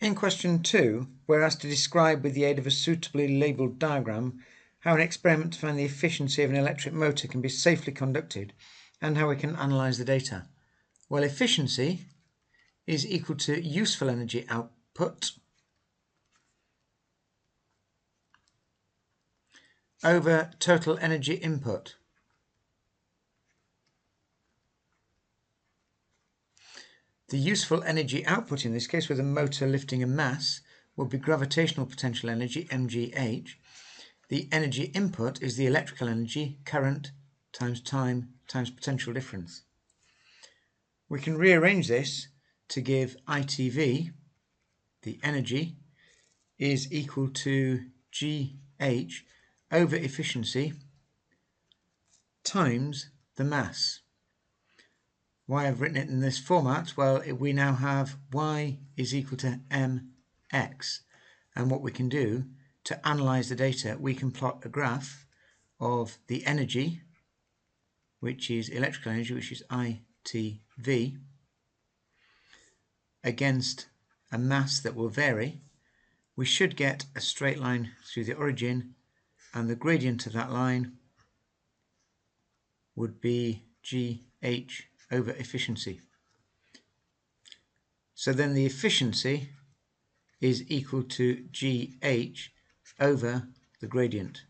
In question 2, we're asked to describe with the aid of a suitably labelled diagram how an experiment to find the efficiency of an electric motor can be safely conducted and how we can analyse the data. Well, efficiency is equal to useful energy output over total energy input. The useful energy output in this case, with a motor lifting a mass, will be gravitational potential energy, mgh. The energy input is the electrical energy, current, times time, times potential difference. We can rearrange this to give ITV, the energy, is equal to GH over efficiency times the mass. Why I've written it in this format? Well, we now have y is equal to mx, and what we can do to analyse the data, we can plot a graph of the energy, which is electrical energy, which is ITV, against a mass that will vary. We should get a straight line through the origin, and the gradient of that line would be GH over efficiency. So then the efficiency is equal to GH over the gradient.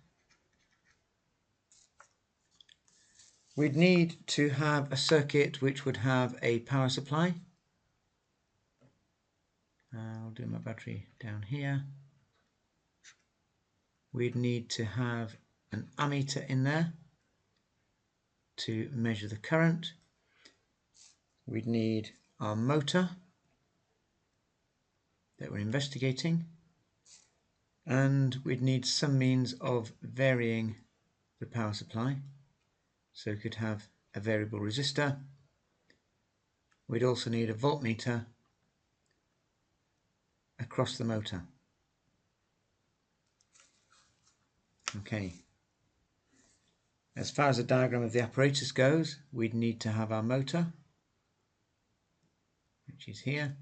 We'd need to have a circuit which would have a power supply. I'll do my battery down here. We'd need to have an ammeter in there to measure the current. We'd need our motor that we're investigating, and we'd need some means of varying the power supply. So we could have a variable resistor. We'd also need a voltmeter across the motor. Okay. As far as the diagram of the apparatus goes, we'd need to have our motor, which is here.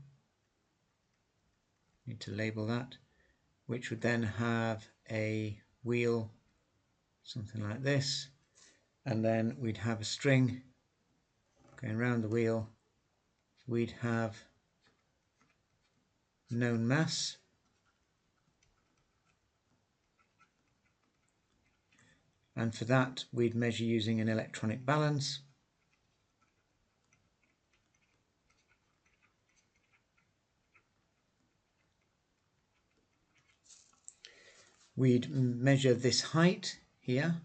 Need to label that, which would then have a wheel, something like this, and then we'd have a string going around the wheel. We'd have known mass, and for that we'd measure using an electronic balance. We'd measure this height here,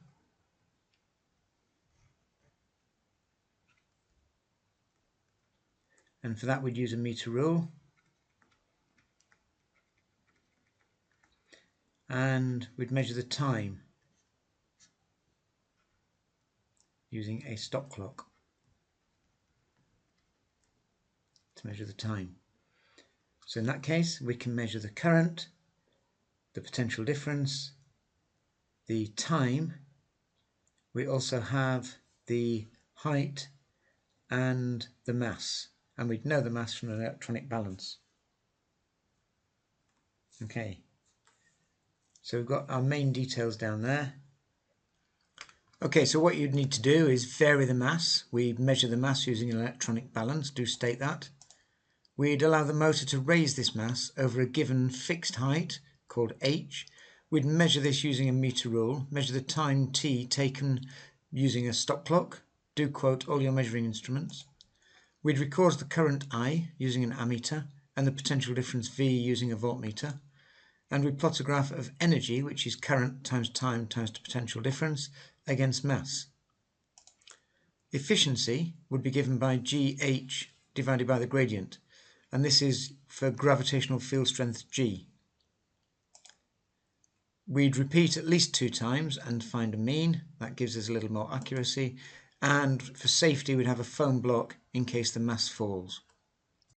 and for that we'd use a meter rule, and we'd measure the time using a stop clock to measure the time. So in that case we can measure the current, the potential difference, the time. We also have the height and the mass, and we'd know the mass from an electronic balance. Okay, so we've got our main details down there. Okay, so what you'd need to do is vary the mass. We measure the mass using an electronic balance, do state that. We'd allow the motor to raise this mass over a given fixed height called h. We'd measure this using a meter rule, measure the time t taken using a stop clock, do quote all your measuring instruments. We'd record the current I using an ammeter and the potential difference V using a voltmeter, and we plot a graph of energy, which is current times time times the potential difference, against mass. Efficiency would be given by GH divided by the gradient, and this is for gravitational field strength G. We'd repeat at least 2 times and find a mean. That gives us a little more accuracy, and for safety we'd have a foam block in case the mass falls.